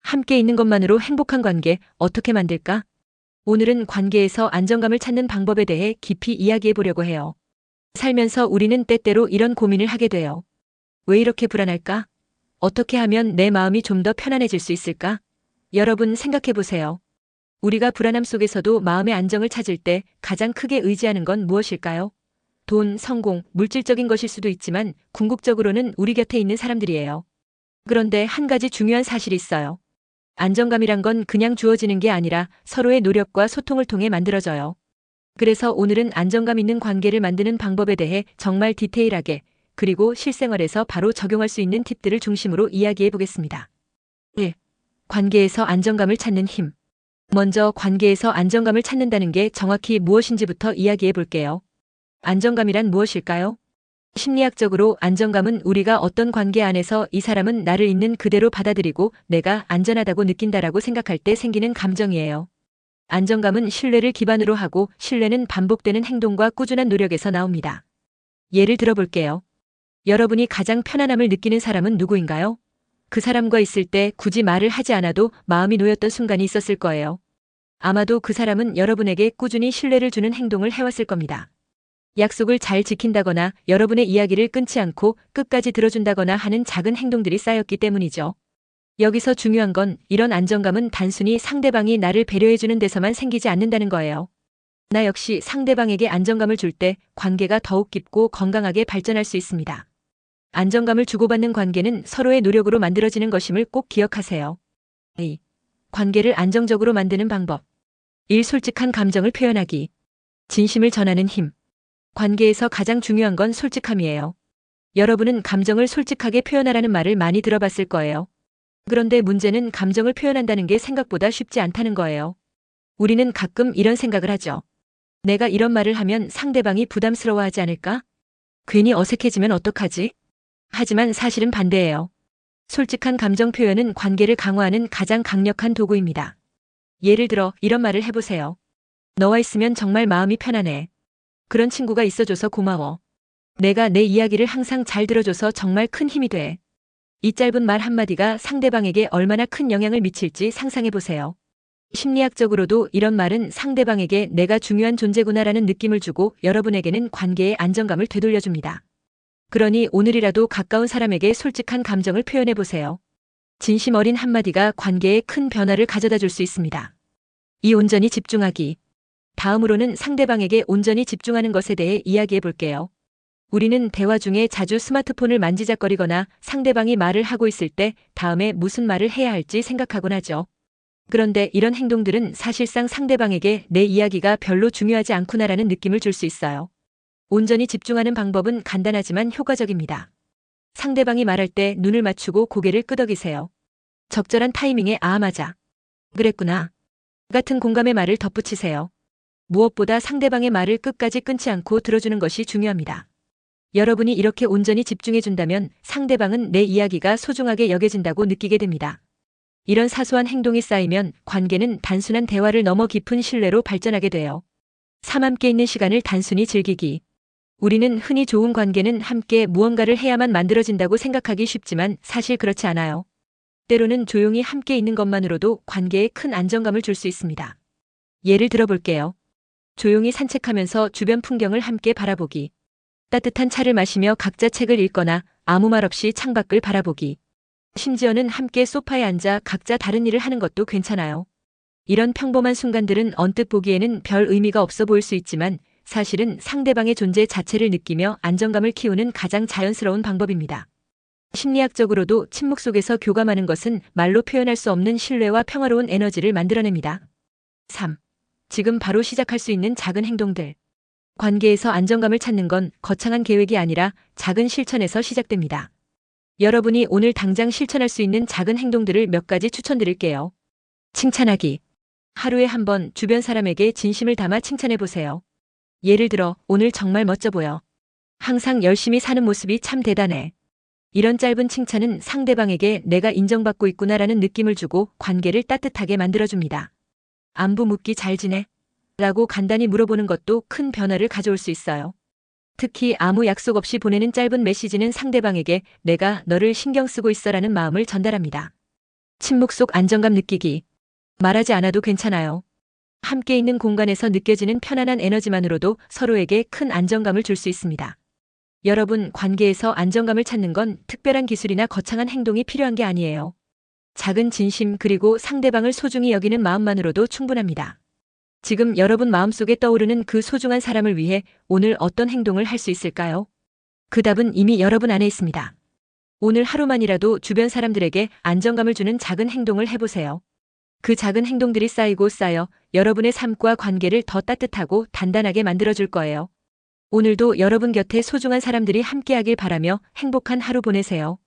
함께 있는 것만으로 행복한 관계 어떻게 만들까? 오늘은 관계에서 안정감을 찾는 방법에 대해 깊이 이야기해 보려고 해요. 살면서 우리는 때때로 이런 고민을 하게 돼요. 왜 이렇게 불안할까? 어떻게 하면 내 마음이 좀 더 편안해질 수 있을까? 여러분 생각해 보세요. 우리가 불안함 속에서도 마음의 안정을 찾을 때 가장 크게 의지하는 건 무엇일까요? 돈, 성공, 물질적인 것일 수도 있지만 궁극적으로는 우리 곁에 있는 사람들이에요. 그런데 한 가지 중요한 사실이 있어요. 안정감이란 건 그냥 주어지는 게 아니라 서로의 노력과 소통을 통해 만들어져요. 그래서 오늘은 안정감 있는 관계를 만드는 방법에 대해 정말 디테일하게, 그리고 실생활에서 바로 적용할 수 있는 팁들을 중심으로 이야기해 보겠습니다. 1. 관계에서 안정감을 찾는 힘. 먼저 관계에서 안정감을 찾는다는 게 정확히 무엇인지부터 이야기해 볼게요. 안정감이란 무엇일까요? 심리학적으로 안정감은 우리가 어떤 관계 안에서 이 사람은 나를 있는 그대로 받아들이고 내가 안전하다고 느낀다라고 생각할 때 생기는 감정이에요. 안정감은 신뢰를 기반으로 하고 신뢰는 반복되는 행동과 꾸준한 노력에서 나옵니다. 예를 들어 볼게요. 여러분이 가장 편안함을 느끼는 사람은 누구인가요? 그 사람과 있을 때 굳이 말을 하지 않아도 마음이 놓였던 순간이 있었을 거예요. 아마도 그 사람은 여러분에게 꾸준히 신뢰를 주는 행동을 해왔을 겁니다. 약속을 잘 지킨다거나 여러분의 이야기를 끊지 않고 끝까지 들어준다거나 하는 작은 행동들이 쌓였기 때문이죠. 여기서 중요한 건 이런 안정감은 단순히 상대방이 나를 배려해주는 데서만 생기지 않는다는 거예요. 나 역시 상대방에게 안정감을 줄 때 관계가 더욱 깊고 건강하게 발전할 수 있습니다. 안정감을 주고받는 관계는 서로의 노력으로 만들어지는 것임을 꼭 기억하세요. 2. 관계를 안정적으로 만드는 방법. 1. 솔직한 감정을 표현하기. 진심을 전하는 힘. 관계에서 가장 중요한 건 솔직함이에요. 여러분은 감정을 솔직하게 표현하라는 말을 많이 들어봤을 거예요. 그런데 문제는 감정을 표현한다는 게 생각보다 쉽지 않다는 거예요. 우리는 가끔 이런 생각을 하죠. 내가 이런 말을 하면 상대방이 부담스러워하지 않을까? 괜히 어색해지면 어떡하지? 하지만 사실은 반대예요. 솔직한 감정 표현은 관계를 강화하는 가장 강력한 도구입니다. 예를 들어 이런 말을 해보세요. 너와 있으면 정말 마음이 편안해. 그런 친구가 있어줘서 고마워. 내가 내 이야기를 항상 잘 들어줘서 정말 큰 힘이 돼. 이 짧은 말 한마디가 상대방에게 얼마나 큰 영향을 미칠지 상상해보세요. 심리학적으로도 이런 말은 상대방에게 내가 중요한 존재구나라는 느낌을 주고 여러분에게는 관계의 안정감을 되돌려줍니다. 그러니 오늘이라도 가까운 사람에게 솔직한 감정을 표현해보세요. 진심 어린 한마디가 관계에 큰 변화를 가져다 줄 수 있습니다. 2. 온전히 집중하기. 다음으로는 상대방에게 온전히 집중하는 것에 대해 이야기해 볼게요. 우리는 대화 중에 자주 스마트폰을 만지작거리거나 상대방이 말을 하고 있을 때 다음에 무슨 말을 해야 할지 생각하곤 하죠. 그런데 이런 행동들은 사실상 상대방에게 내 이야기가 별로 중요하지 않구나라는 느낌을 줄 수 있어요. 온전히 집중하는 방법은 간단하지만 효과적입니다. 상대방이 말할 때 눈을 맞추고 고개를 끄덕이세요. 적절한 타이밍에 아 맞아. 그랬구나. 같은 공감의 말을 덧붙이세요. 무엇보다 상대방의 말을 끝까지 끊지 않고 들어주는 것이 중요합니다. 여러분이 이렇게 온전히 집중해준다면 상대방은 내 이야기가 소중하게 여겨진다고 느끼게 됩니다. 이런 사소한 행동이 쌓이면 관계는 단순한 대화를 넘어 깊은 신뢰로 발전하게 돼요. 3. 함께 있는 시간을 단순히 즐기기. 우리는 흔히 좋은 관계는 함께 무언가를 해야만 만들어진다고 생각하기 쉽지만 사실 그렇지 않아요. 때로는 조용히 함께 있는 것만으로도 관계에 큰 안정감을 줄 수 있습니다. 예를 들어 볼게요. 조용히 산책하면서 주변 풍경을 함께 바라보기. 따뜻한 차를 마시며 각자 책을 읽거나 아무 말 없이 창밖을 바라보기. 심지어는 함께 소파에 앉아 각자 다른 일을 하는 것도 괜찮아요. 이런 평범한 순간들은 언뜻 보기에는 별 의미가 없어 보일 수 있지만 사실은 상대방의 존재 자체를 느끼며 안정감을 키우는 가장 자연스러운 방법입니다. 심리학적으로도 침묵 속에서 교감하는 것은 말로 표현할 수 없는 신뢰와 평화로운 에너지를 만들어냅니다. 3. 지금 바로 시작할 수 있는 작은 행동들. 관계에서 안정감을 찾는 건 거창한 계획이 아니라 작은 실천에서 시작됩니다. 여러분이 오늘 당장 실천할 수 있는 작은 행동들을 몇 가지 추천드릴게요. 칭찬하기. 하루에 한 번 주변 사람에게 진심을 담아 칭찬해 보세요. 예를 들어, 오늘 정말 멋져 보여. 항상 열심히 사는 모습이 참 대단해. 이런 짧은 칭찬은 상대방에게 내가 인정받고 있구나라는 느낌을 주고 관계를 따뜻하게 만들어줍니다. 안부 묻기 잘 지내? 라고 간단히 물어보는 것도 큰 변화를 가져올 수 있어요. 특히 아무 약속 없이 보내는 짧은 메시지는 상대방에게 내가 너를 신경 쓰고 있어라는 마음을 전달합니다. 침묵 속 안정감 느끼기. 말하지 않아도 괜찮아요. 함께 있는 공간에서 느껴지는 편안한 에너지만으로도 서로에게 큰 안정감을 줄 수 있습니다. 여러분, 관계에서 안정감을 찾는 건 특별한 기술이나 거창한 행동이 필요한 게 아니에요. 작은 진심 그리고 상대방을 소중히 여기는 마음만으로도 충분합니다. 지금 여러분 마음속에 떠오르는 그 소중한 사람을 위해 오늘 어떤 행동을 할 수 있을까요? 그 답은 이미 여러분 안에 있습니다. 오늘 하루만이라도 주변 사람들에게 안정감을 주는 작은 행동을 해보세요. 그 작은 행동들이 쌓이고 쌓여 여러분의 삶과 관계를 더 따뜻하고 단단하게 만들어줄 거예요. 오늘도 여러분 곁에 소중한 사람들이 함께하길 바라며 행복한 하루 보내세요.